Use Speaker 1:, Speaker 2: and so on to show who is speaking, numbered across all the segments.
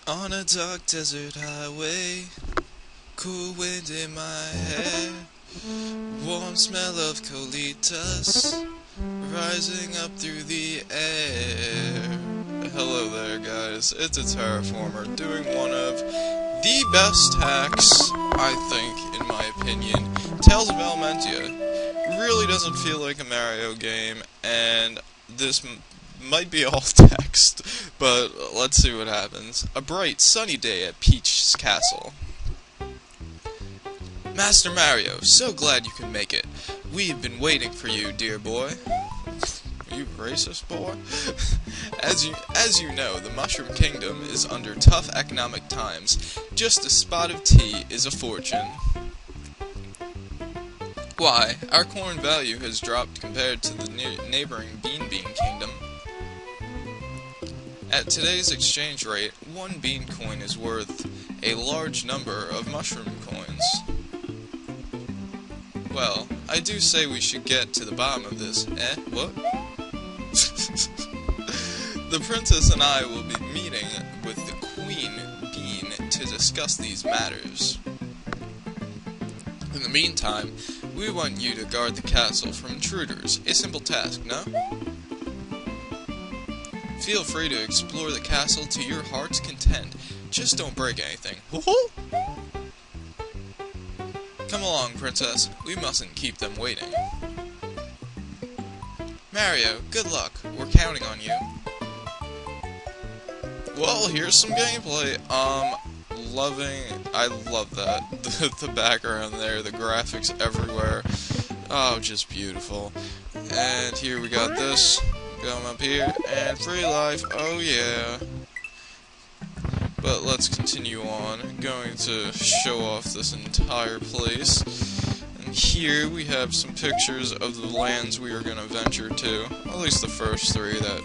Speaker 1: On a dark desert highway, cool wind in my hair, warm smell of colitas rising up through the air. Hello there, guys. It's a terraformer doing one of the best hacks, I think, in my opinion. Tales of Elementia really doesn't feel like a Mario game, and this might be all text, but let's see what happens. A bright, sunny day at Peach's castle. Master Mario, so glad you can make it. We've been waiting for you, dear boy. You racist boy? As you know, the Mushroom Kingdom is under tough economic times. Just a spot of tea is a fortune. Why, our corn value has dropped compared to the neighboring Bean Kingdom. At today's exchange rate, one bean coin is worth a large number of mushroom coins. Well, I do say we should get to the bottom of this. What? The princess and I will be meeting with the Queen Bean to discuss these matters. In the meantime, we want you to guard the castle from intruders. A simple task, no? Feel free to explore the castle to your heart's content. Just don't break anything. Come along, princess. We mustn't keep them waiting. Mario, good luck. We're counting on you. Well, here's some gameplay. I love that. The background there, the graphics everywhere. Oh, just beautiful. And here we got this. Going up here, and free life, oh yeah. But let's continue on. I'm going to show off this entire place. And here we have some pictures of the lands we are going to venture to. At least the first three that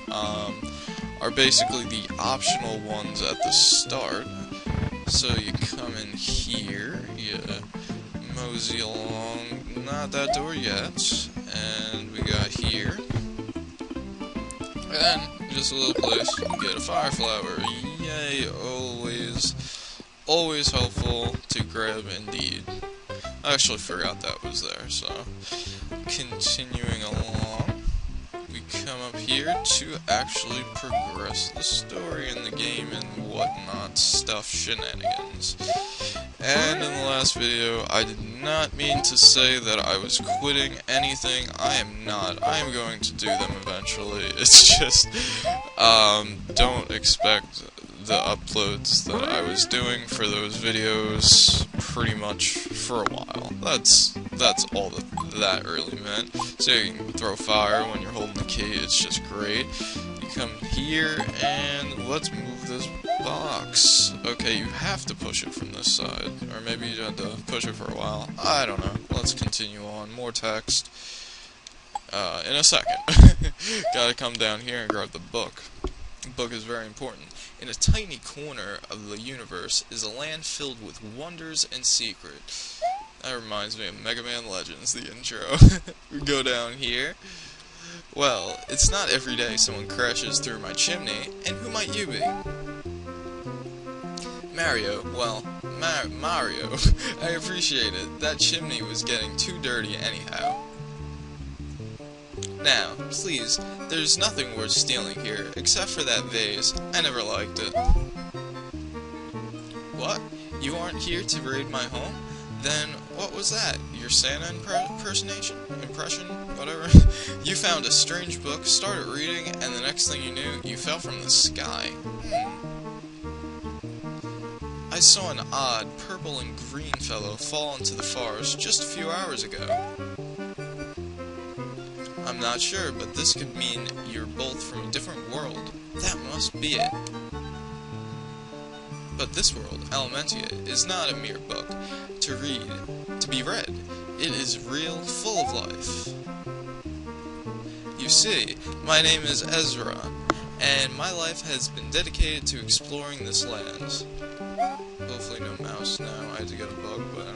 Speaker 1: are basically the optional ones at the start. So you come in here, you mosey along, not that door yet, and we got here. And just a little place, you can get a fire flower. Yay, always helpful to grab indeed. I actually forgot that was there, so continuing along, we come up here to actually progress the story in the game and whatnot, stuff, shenanigans. And in the last video, I did not mean to say that I was quitting anything. I am not. I am going to do them eventually. It's just, don't expect the uploads that I was doing for those videos pretty much for a while. That's all that really meant. So you can throw fire when you're holding the key. It's just great. You come here, and let's move this box. Okay, you have to push it from this side, or maybe you had to push it for a while. I don't know. Let's continue on. More text. In a second. Gotta come down here and grab the book. The book is very important. In a tiny corner of the universe is a land filled with wonders and secrets. That reminds me of Mega Man Legends, the intro. We go down here. Well, it's not every day someone crashes through my chimney, and who might you be? Mario, well, Mario, I appreciate it. That chimney was getting too dirty anyhow. Now, please, there's nothing worth stealing here, except for that vase. I never liked it. What? You aren't here to raid my home? Then, what was that? Your Santa impression? Whatever? You found a strange book, started reading, and the next thing you knew, you fell from the sky. I saw an odd purple and green fellow fall into the forest just a few hours ago. I'm not sure, but this could mean you're both from a different world. That must be it. But this world, Elementia, is not a mere book to be read. It is real, full of life. You see, my name is Ezra, and my life has been dedicated to exploring this land. Hopefully no mouse now. I had to get a bug, but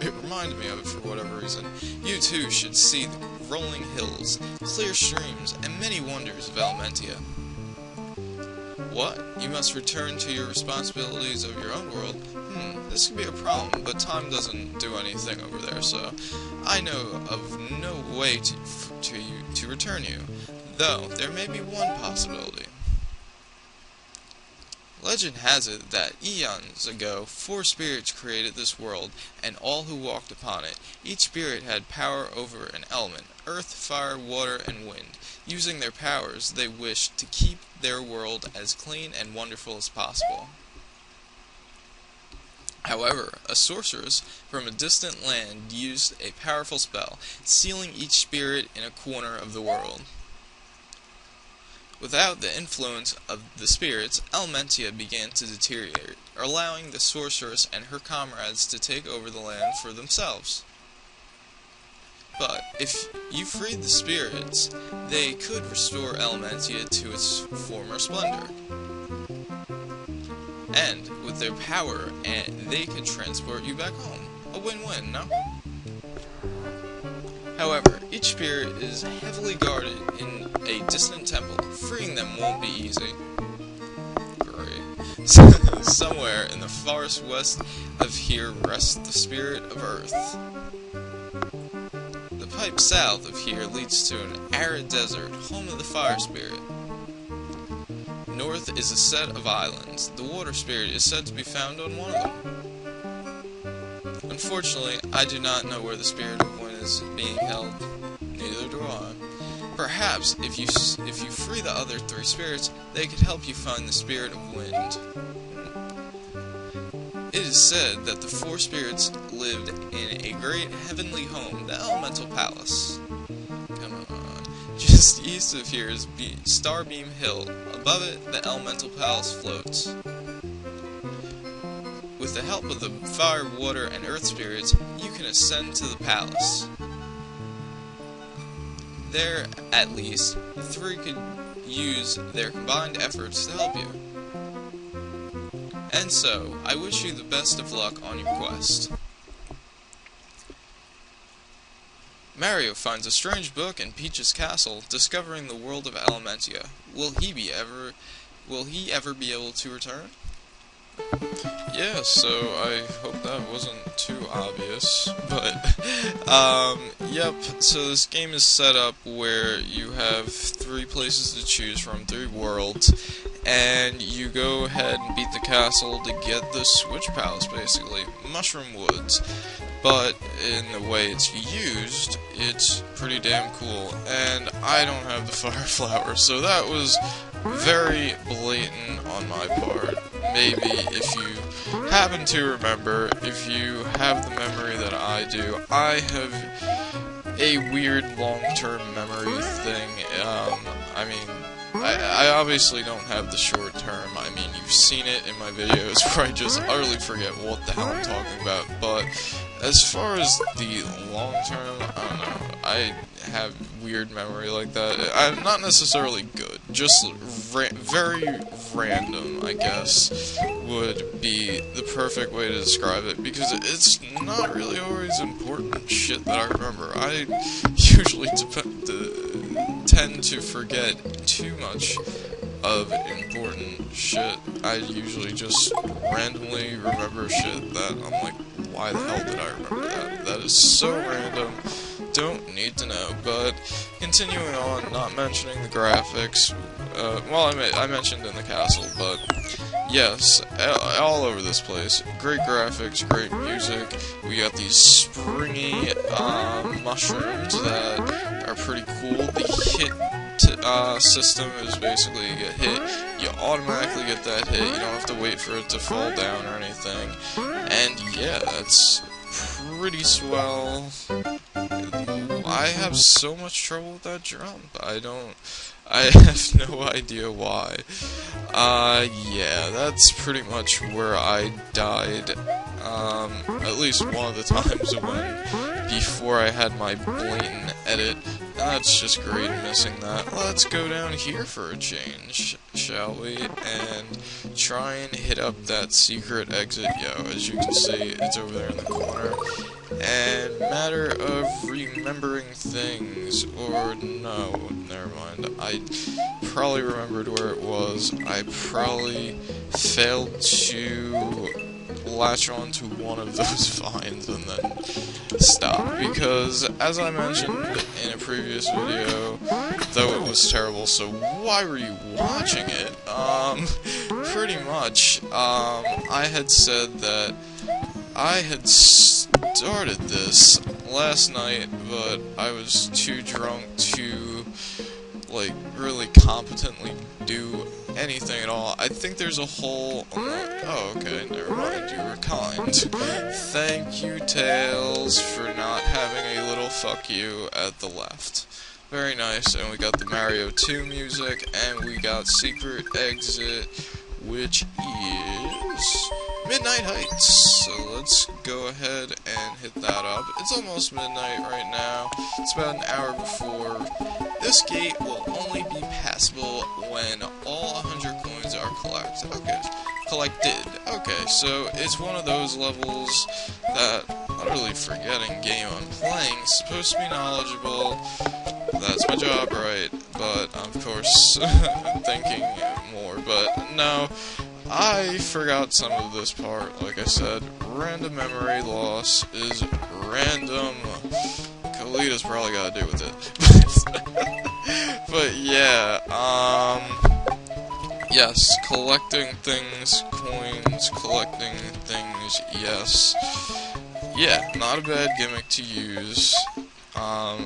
Speaker 1: it reminded me of it for whatever reason. You too should see the rolling hills, clear streams, and many wonders of Elementia. What? You must return to your responsibilities of your own world? This could be a problem, but time doesn't do anything over there, so I know of no way to return you, though there may be one possibility. Legend has it that eons ago, 4 spirits created this world and all who walked upon it. Each spirit had power over an element, earth, fire, water, and wind. Using their powers, they wished to keep their world as clean and wonderful as possible. However, a sorceress from a distant land used a powerful spell, sealing each spirit in a corner of the world. Without the influence of the spirits, Elementia began to deteriorate, allowing the sorceress and her comrades to take over the land for themselves. But if you freed the spirits, they could restore Elementia to its former splendor. And with their power, they could transport you back home. A win-win, no? However, each spirit is heavily guarded in a distant temple. Freeing them won't be easy. Great. Somewhere in the forest west of here rests the spirit of Earth. The pipe south of here leads to an arid desert, home of the fire spirit. North is a set of islands. The water spirit is said to be found on one of them. Unfortunately, I do not know where the spirit of wind is being held. Neither do I. Perhaps, if you free the other 3 spirits, they could help you find the spirit of wind. It is said that the 4 spirits lived in a great heavenly home, the Elemental Palace. Come on. Just east of here is Starbeam Hill. Above it, the Elemental Palace floats. With the help of the fire, water, and earth spirits, you can ascend to the palace. There, at least, the 3 could use their combined efforts to help you. And so, I wish you the best of luck on your quest. Mario finds a strange book in Peach's castle, discovering the world of Elementia. Will he ever be able to return? Yeah, so I hope that wasn't too obvious, but, yep, so this game is set up where you have 3 places to choose from, 3 worlds, and you go ahead and beat the castle to get the Switch Palace, basically, Mushroom Woods. But in the way it's used, it's pretty damn cool, and I don't have the Fire Flower, so that was very blatant on my part. Maybe if you happen to remember, if you have the memory that I do, I have a weird long-term memory thing. I mean, I obviously don't have the short term. I mean, you've seen it in my videos where I just utterly forget what the hell I'm talking about, but as far as the long term, I don't know, I have weird memory like that. I'm not necessarily good, just very random, I guess, would be the perfect way to describe it, because it's not really always important shit that I remember. I usually tend to forget too much of important shit. I usually just randomly remember shit that I'm like, why the hell did I remember that? That is so random. Don't need to know. But continuing on, not mentioning the graphics. Well, I mentioned in the castle, but yes, all over this place. Great graphics, great music. We got these springy mushrooms that are pretty cool. The hit system is basically you get hit, you automatically get that hit, you don't have to wait for it to fall down or anything, and yeah, it's pretty swell. I have so much trouble with that jump, I have no idea why. Yeah, that's pretty much where I died, at least one of the times before I had my blatant edit. That's just great, missing that. Let's go down here for a change, shall we? And try and hit up that secret exit. Yo, as you can see, it's over there in the corner. and matter of remembering things, or no, never mind, I probably remembered where it was. I probably failed to latch onto one of those vines and then stop, because as I mentioned in a previous video, though it was terrible, so why were you watching it? Pretty much, I had said that I had started this last night, but I was too drunk to, like, really competently do anything at all. I think there's a whole... Oh, okay, never mind, you were kind. Thank you, Tails, for not having a little fuck you at the left. Very nice, and we got the Mario 2 music, and we got Secret Exit, which is Midnight Heights. So let's go ahead and hit that up. It's almost midnight right now. It's about an hour before. This gate will only be passable when all 100 coins are collected. Okay, so it's one of those levels that, utterly forgetting game I'm playing, supposed to be knowledgeable. That's my job, right? But, of course, thinking more. But, no, I forgot some of this part. Like I said, random memory loss is random. Kalita's probably got to do with it. But, yeah, yes, collecting things, coins, collecting things, yes. Yeah, not a bad gimmick to use.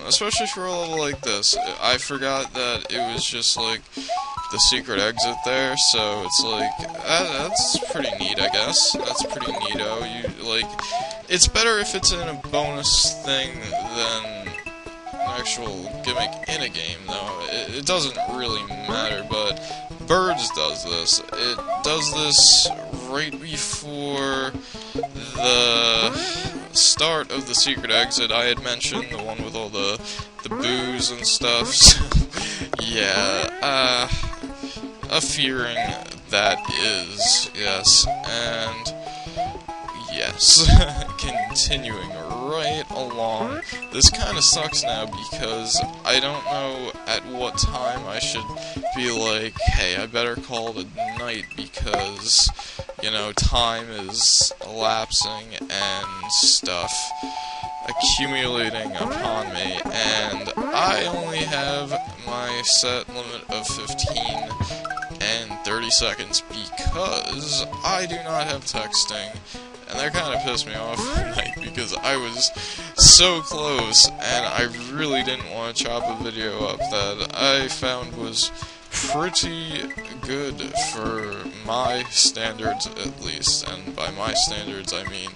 Speaker 1: Especially for a level like this. I forgot that it was just, like, the secret exit there, so it's like, that's pretty neat, I guess. That's pretty neato. Like, it's better if it's in a bonus thing than an actual gimmick in a game, though. It doesn't really matter, but Birds does this. It does this right before the start of the secret exit I had mentioned, the one with all the booze and stuff. So, yeah, a fearing that is, yes, and yes, continuing right along. This kind of sucks now because I don't know at what time I should be like, hey, I better call it a night because, you know, time is elapsing and stuff accumulating upon me, and I only have my set limit of 15 and 30 seconds because I do not have texting, and that kind of pissed me off tonight because I was so close, and I really didn't want to chop a video up that I found was pretty good for my standards, at least, and by my standards I mean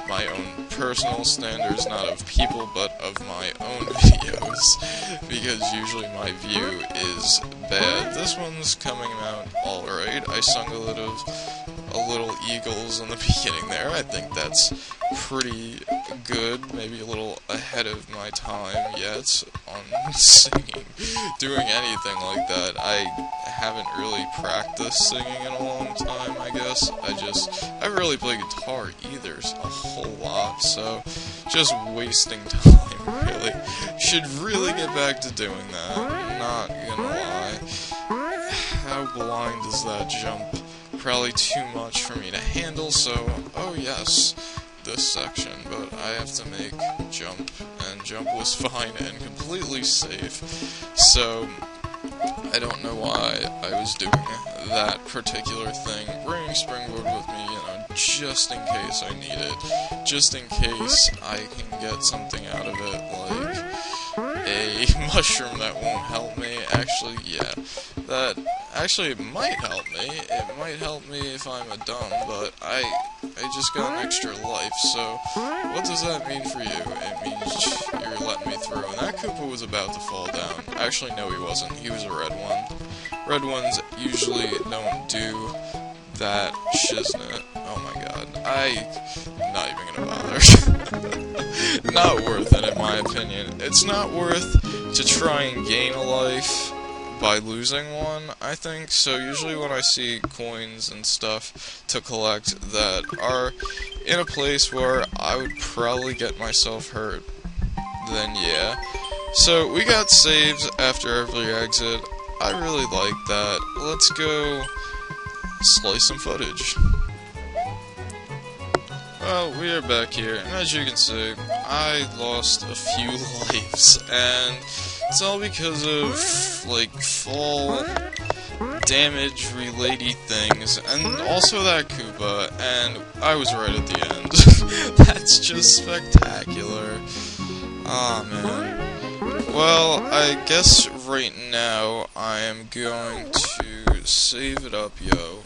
Speaker 1: my own personal standards, not of people, but of my own videos, because usually my view is bad. This one's coming out alright. I sung a little Eagles in the beginning there. I think that's pretty good, maybe a little ahead of my time yet on singing, doing anything like that. I haven't really practiced singing in a long time, I guess. I really play guitar either a whole lot, so just wasting time, really. Should really get back to doing that, not gonna lie. How blind is that jump? Probably too much for me to handle, so, oh yes, this section, but I have to make jump, and jump was fine and completely safe, so I don't know why I was doing that particular thing. Bringing springboard with me, you know, just in case I need it, just in case I can get something out of it, like a mushroom that won't help me. Actually, yeah, that actually it might help me. It might help me if I'm a dumb, but I just got an extra life, so what does that mean for you? It means you're letting me through. And that Koopa was about to fall down. Actually, no, he wasn't. He was a red one. Red ones usually don't do that shiznit. Oh my god. I'm not even gonna bother. Not worth it, in my opinion. It's not worth to try and gain a life by losing one, I think. So usually when I see coins and stuff to collect that are in a place where I would probably get myself hurt, then yeah. So we got saves after every exit. I really like that. Let's go slice some footage. Well, we are back here, and as you can see, I lost a few lives, and it's all because of, like, fall damage-related things, and also that Koopa, and I was right at the end. That's just spectacular. Aw, man. Well, I guess right now I am going to save it up, yo,